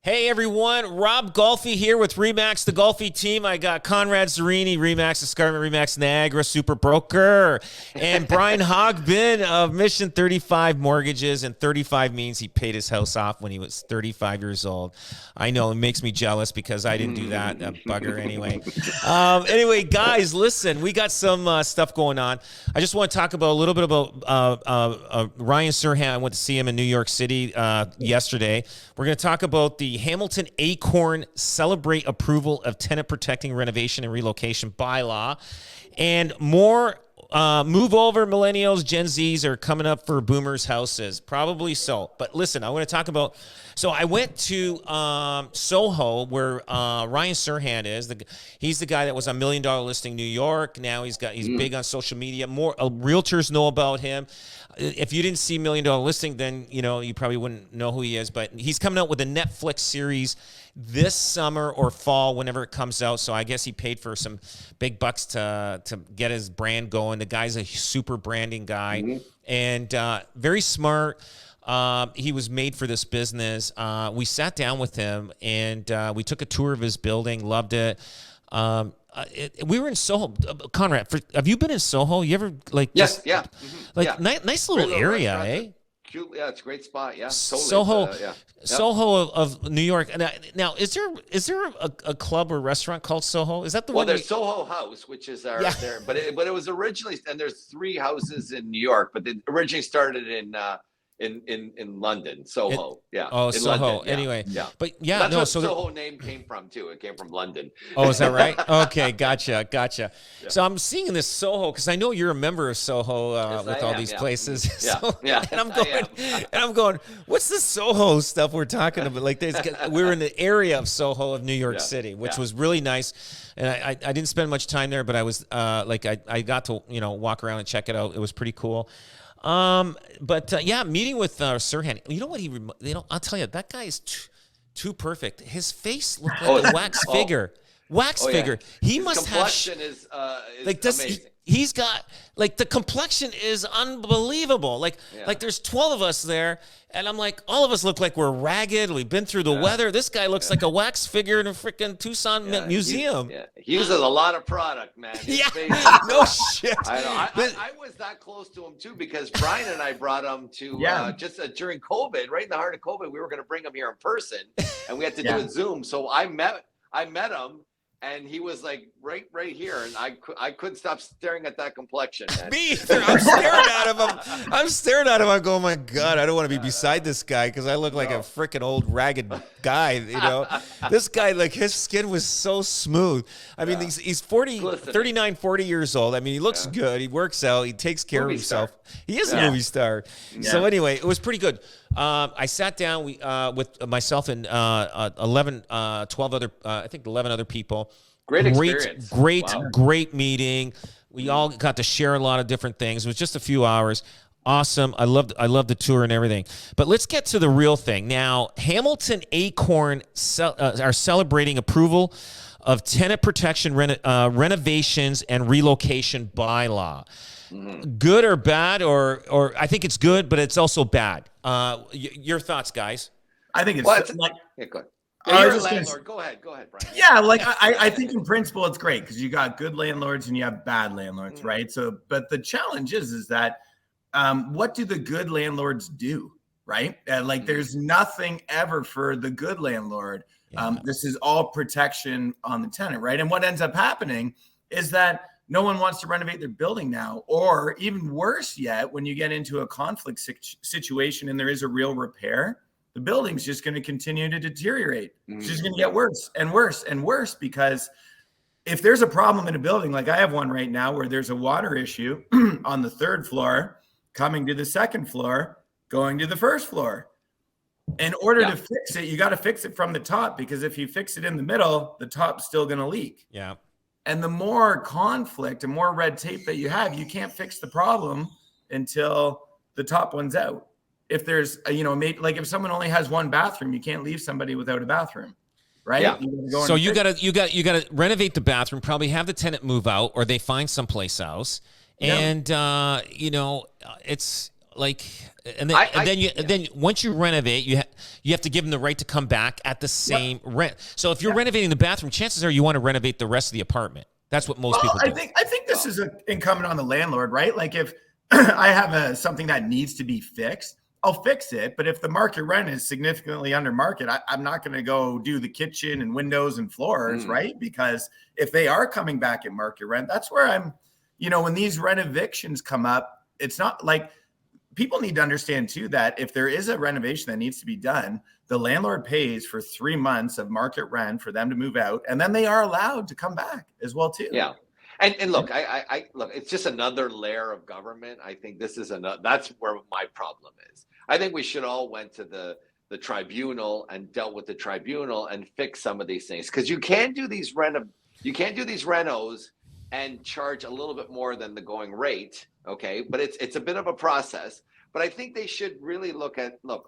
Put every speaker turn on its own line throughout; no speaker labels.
Hey everyone, Rob Golfi here with REMAX, the Golfi team. I got Conrad Zerini, REMAX Escarpment, REMAX Niagara, Super Broker, and Brian Hogbin of Mission 35 Mortgages, and 35 means he paid his house off when he was 35 years old. I know, it makes me jealous because I didn't do that, bugger anyway. Anyway, guys, listen, we got some stuff going on. I just want to talk about a little bit about Ryan Serhant. I went to see him in New York City yesterday. We're going to talk about the Hamilton Acorn Celebrate Approval of Tenant Protecting Renovation and Relocation bylaw, and more. Move over millennials, Gen Zs are coming up for boomers' houses. Probably so. But listen, I want to talk about. So I went to Soho, where Ryan Serhant is. He's the guy that was on $1 Million Listing New York. Now he's big on social media. More realtors know about him. If you didn't see $1 Million Listing, then you probably wouldn't know who he is. But he's coming out with a Netflix series this summer or fall, whenever it comes out. So I guess he paid for some big bucks to get his brand going. The guy's a super branding guy, and very smart. He was made for this business. We sat down with him, and we took a tour of his building. Loved it. We were in Soho. Conrad, have you been in Soho? You ever
Yes,
nice little area, eh?
Cute, yeah, it's a great spot. Yeah, totally.
Soho, Soho of New York. Now, is there a club or restaurant called Soho? Is that the one?
Well, there's Soho House, which is there, but it was originally, and there's 3 houses in New York, but it originally started in London, Soho.
Oh, Soho.
London,
anyway, but
that's where Soho name came from too. It came from London.
Oh, is that right? Okay, gotcha. Yeah. So I'm seeing this Soho because I know you're a member of Soho with all these places. And I'm going, what's the Soho stuff we're talking about? Like, we're in the area of Soho of New York City, which was really nice. And I didn't spend much time there, but I was I got to walk around and check it out. It was pretty cool. Meeting with Serhant. You know what I'll tell you, that guy is too perfect. His face looked like a wax figure. Figure. He must have
complexion is amazing.
He's got the complexion is unbelievable. Like there's 12 of us there, and I'm like, all of us look like we're ragged. We've been through the weather. This guy looks like a wax figure in a freaking Tucson museum.
He uses a lot of product, man.
No shit.
I know. I was that close to him too because Brian and I brought him to just during COVID, right in the heart of COVID. We were going to bring him here in person, and we had to do it Zoom. So I met him. And he was like right here, and I couldn't stop staring at that complexion. Man.
Me either. I'm staring at him. I'm going, my God, I don't want to be beside this guy because I look like a freaking old ragged guy. This guy, his skin was so smooth. I mean, he's 39, 40 years old. I mean, he looks good. He works out. He takes care of himself. He is a movie star. Yeah. So anyway, it was pretty good. I sat down with myself and 11 other people.
Great experience.
Great meeting. We all got to share a lot of different things. It was just a few hours. Awesome. I loved the tour and everything. But let's get to the real thing. Now, Hamilton Acorn are celebrating approval of tenant protection renovations and relocation bylaw. Good or bad, or I think it's good, but it's also bad. Your thoughts, guys?
I think it's
good. You're a landlord. Go ahead, Brian.
Yeah, I think in principle it's great because you got good landlords and you have bad landlords, right? So, but the challenge is that what do the good landlords do, right? There's nothing ever for the good landlord. This is all protection on the tenant, right? And what ends up happening is that no one wants to renovate their building now, or even worse yet, when you get into a conflict situation and there is a real repair, the building's just going to continue to deteriorate. It's just going to get worse and worse and worse because if there's a problem in a building, like I have one right now where there's a water issue on the 3rd floor, coming to the 2nd floor, going to the 1st floor. In order to fix it, you got to fix it from the top because if you fix it in the middle, the top's still going to leak.
Yeah.
And the more conflict and more red tape that you have, you can't fix the problem until the top one's out. If there's, if someone only has one bathroom, you can't leave somebody without a bathroom, right?
Yeah. So you gotta renovate the bathroom, probably have the tenant move out or they find someplace else. And, it's like, and then once you renovate, you have to give them the right to come back at the same rent. So if you're renovating the bathroom, chances are you want to renovate the rest of the apartment. That's what most people do.
I think this is incumbent on the landlord, right? Like if I have something that needs to be fixed, I'll fix it. But if the market rent is significantly under market, I'm not going to go do the kitchen and windows and floors, right? Because if they are coming back at market rent, that's where I'm, when these renovictions come up, it's not like, people need to understand too that if there is a renovation that needs to be done, the landlord pays for 3 months of market rent for them to move out, and then they are allowed to come back as well too.
Yeah, and look, I look, it's just another layer of government. I think this is that's where my problem is. I think we should all went to the tribunal and dealt with the tribunal and fix some of these things, because you can't do these renos and charge a little bit more than the going rate. Okay, but it's a bit of a process. But I think they should really look,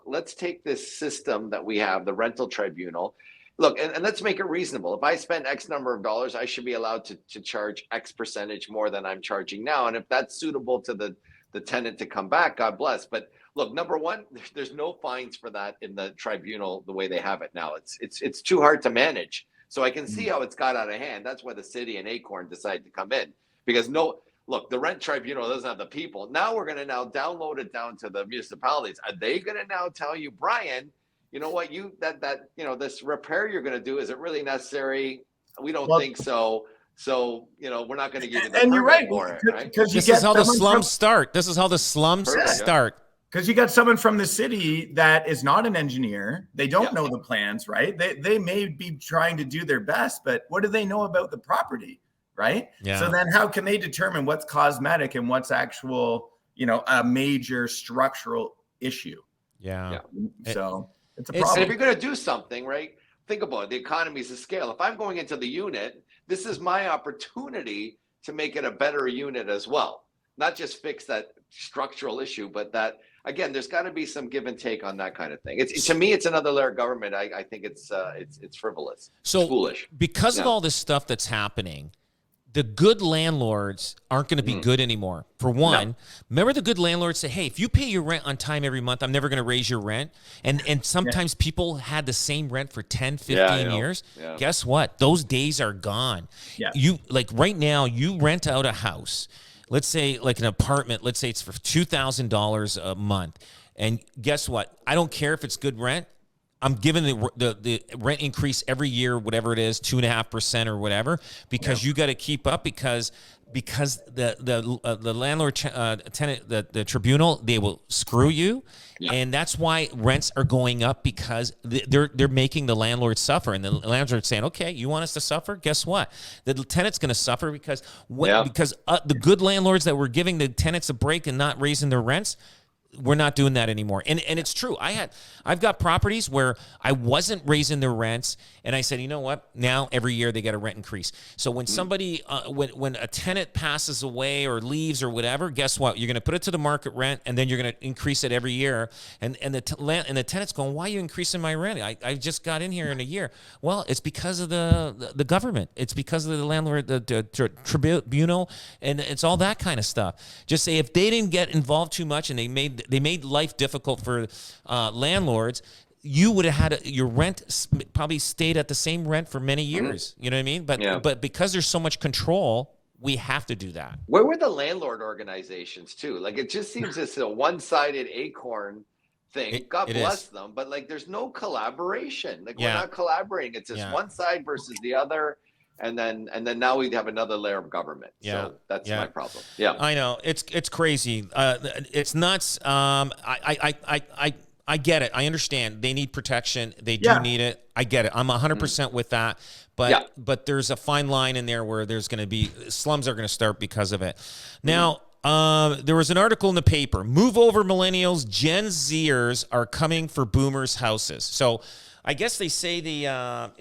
let's take this system that we have, the rental tribunal, and let's make it reasonable. If I spend X number of dollars, I should be allowed to charge X percentage more than I'm charging now. And if that's suitable to the tenant to come back, God bless. But look, number one, there's no fines for that in the tribunal the way they have it now. It's too hard to manage. So I can see how it's got out of hand. That's why the city and Acorn decided to come in, because the rent tribunal doesn't have the people. Now we're going to now download it down to the municipalities. Are they going to now tell you, Brian, you know what, this repair you're going to do, is it really necessary? We don't think so. So, we're not going to give you the
and you're right,
for it, right?
Because
this is how the slums start. This is how the slums start.
Because you got someone from the city that is not an engineer. They don't know the plans, right? They may be trying to do their best, but what do they know about the property? Right. Yeah. So then how can they determine what's cosmetic and what's actual, a major structural issue?
Yeah.
So it's a problem.
And if you're going to do something, right, think about it, the economies of scale. If I'm going into the unit, this is my opportunity to make it a better unit as well. Not just fix that structural issue, but that, again, there's got to be some give and take on that kind of thing. To me, it's another layer of government. I think it's frivolous.
So
it's foolish.
Because of all this stuff that's happening, the good landlords aren't going to be good anymore. For one, remember the good landlords say, hey, if you pay your rent on time every month, I'm never going to raise your rent. And sometimes people had the same rent for 10, 15 years. Yeah. Guess what? Those days are gone. Yeah. Right now, you rent out a house, let's say like an apartment, let's say it's for $2,000 a month. And guess what? I don't care if it's good rent. I'm giving the rent increase every year, whatever it is, 2.5% or whatever, because you got to keep up, because the landlord tenant, the tribunal, they will screw you, and that's why rents are going up, because they're making the landlord suffer, and the landlord's saying, okay, you want us to suffer? Guess what? The tenant's going to suffer because the good landlords that were giving the tenants a break and not raising their rents, we're not doing that anymore. And it's true. I've got properties where I wasn't raising their rents, and I said, you know what? Now every year they get a rent increase. So when somebody, when a tenant passes away or leaves or whatever, guess what? You're going to put it to the market rent, and then you're going to increase it every year. And the tenant's going, why are you increasing my rent? I just got in here in a year. Well, it's because of the government. It's because of the landlord, the tribunal, and it's all that kind of stuff. Just say if they didn't get involved too much and they made life difficult for landlords, you would have had your rent probably stayed at the same rent for many years. You know what I mean? But because there's so much control, we have to do that.
Where were the landlord organizations too? Like, it just seems it's a one-sided Acorn thing. God bless them, but there's no collaboration. We're not collaborating. It's just one side versus the other. And then now we have another layer of government. Yeah. So that's my problem. Yeah.
I know. It's crazy. It's nuts. I get it. I understand. They need protection. They do need it. I get it. I'm 100% with that. But there's a fine line in there where there's going to be slums are going to start because of it. Now, there was an article in the paper. Move over millennials, Gen Zers are coming for boomers' houses. So I guess they say boomers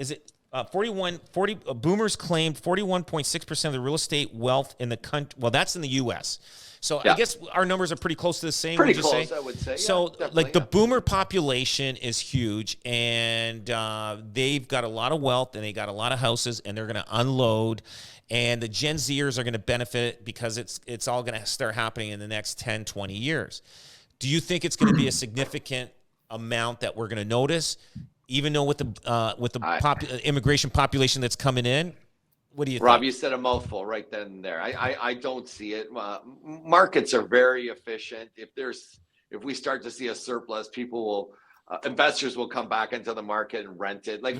claimed 41.6% of the real estate wealth in the country. Well, that's in the U.S. So I guess our numbers are pretty close to the same.
Pretty close, I would say.
So the boomer population is huge, and they've got a lot of wealth, and they got a lot of houses, and they're going to unload. And the Gen Zers are going to benefit because it's all going to start happening in the next 10, 20 years. Do you think it's going to be a significant amount that we're going to notice, even though with the immigration population that's coming in? What do you
Rob,
think?
you said a mouthful right then and there. I don't see it. Markets are very efficient. If we start to see a surplus, people will, investors will come back into the market and rent it. Like,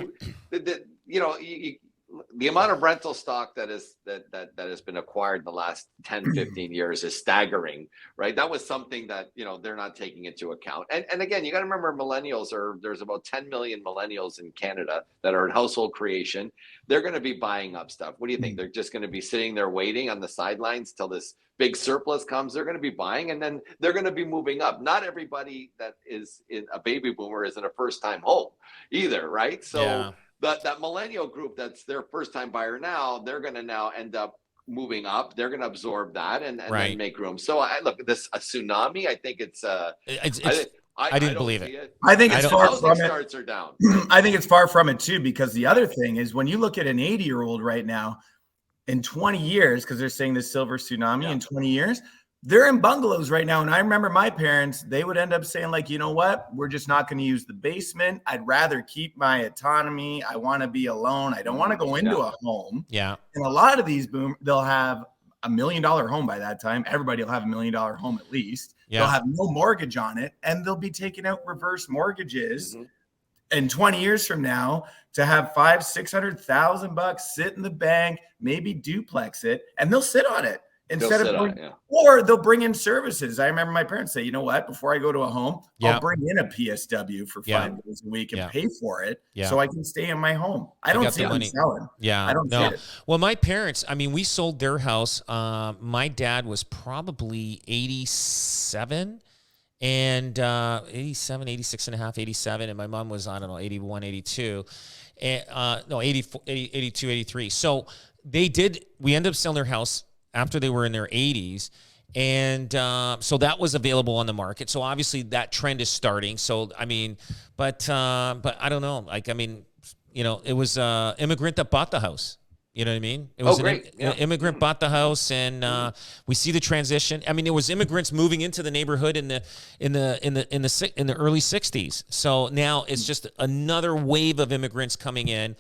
the amount of rental stock that has been acquired in the last 10, 15 years is staggering, right? That was something that, they're not taking into account. And again, you got to remember there's about 10 million millennials in Canada that are in household creation. They're going to be buying up stuff. What do you think? They're just going to be sitting there waiting on the sidelines till this big surplus comes? They're going to be buying, and then they're going to be moving up. Not everybody that is in a baby boomer is in a first time home either, right? So yeah. That millennial group that's their first time buyer now, they're going to now end up moving up. They're going to absorb that and then make room. So a tsunami. I think I
didn't believe it.
I think it's far from it.
Starts are down.
I think it's far from it too, because the other thing is when you look at an 80-year-old right now, in 20 years, because they're saying the silver tsunami in 20 years, they're in bungalows right now. And I remember my parents, they would end up saying like, you know what, we're just not going to use the basement. I'd rather keep my autonomy. I want to be alone. I don't want to go into a home.
Yeah.
And a lot of these they'll have $1 million home by that time. Everybody will have $1 million home at least. Yeah. They'll have no mortgage on it, and they'll be taking out reverse mortgages. Mm-hmm. And 20 years from now, to have $500,000-$600,000 sit in the bank, maybe duplex it, and they'll sit on it or they'll bring in services. I remember my parents say, you know what, before I go to a home, I'll bring in a PSW for 5 days a week and pay for it so I can stay in my home. I don't see them selling.
Yeah.
I don't see it.
Well, my parents, we sold their house. My dad was probably 87. And 87, 86 and a half, 87. And my mom was, 81, 82. And, 84, 82, 83. So we ended up selling their house after they were in their 80s. And so that was available on the market. So obviously that trend is starting. So, but I don't know. It was an immigrant that bought the house. You know what I mean? It was an immigrant bought the house, and we see the transition. There was immigrants moving into the neighborhood in the early 60s. So now it's just another wave of immigrants coming in,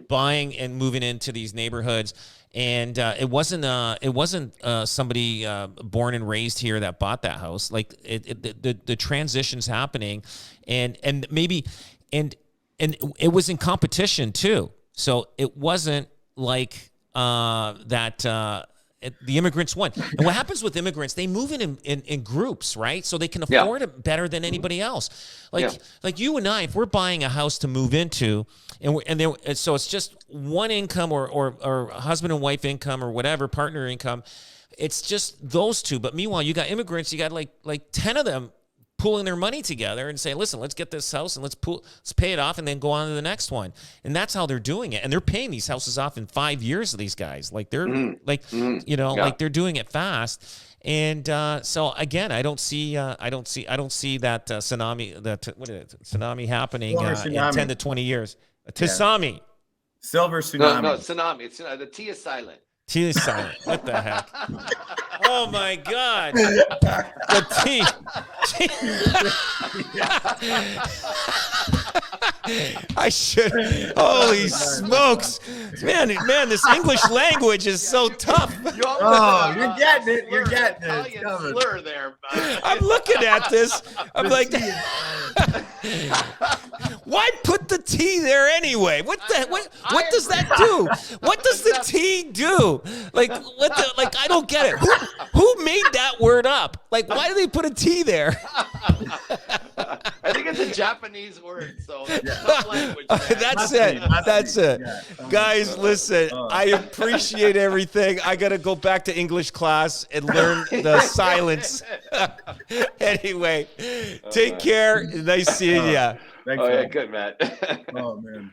buying and moving into these neighborhoods. And it wasn't somebody born and raised here that bought that house. Like the transition's happening, and it was in competition too. So it wasn't like the immigrants won. And what happens with immigrants, they move in groups, right? So they can afford it better than anybody else. Like you and I, if we're buying a house to move into, so it's just one income or husband and wife income or whatever, partner income, it's just those two. But meanwhile, you got immigrants, you got like 10 of them pulling their money together and say, listen, let's get this house and let's pay it off and then go on to the next one. And that's how they're doing it. And they're paying these houses off in 5 years, these guys. Like they're like they're doing it fast. And so again, I don't see that tsunami happening in 10 to 20 years. Tsunami.
Silver tsunami.
No, tsunami. It's the T is silent.
T is silent. What the heck? Oh my God. The T. I should. Holy smokes. Man, this English language is so tough.
You're getting it. You're getting it.
Italian slur there.
I'm looking at this. I'm like, why put the T there anyway? What does that do? What does the T do? Like I don't get it. Who made that word up? Like, why do they put a T there?
I think it's a Japanese word, so tough language.
That's it. That's it. Guys, listen, I appreciate everything. I got to go back to English class and learn the silence. Anyway, take care. Nice seeing you.
Thanks,
good, Matt.
Oh, man.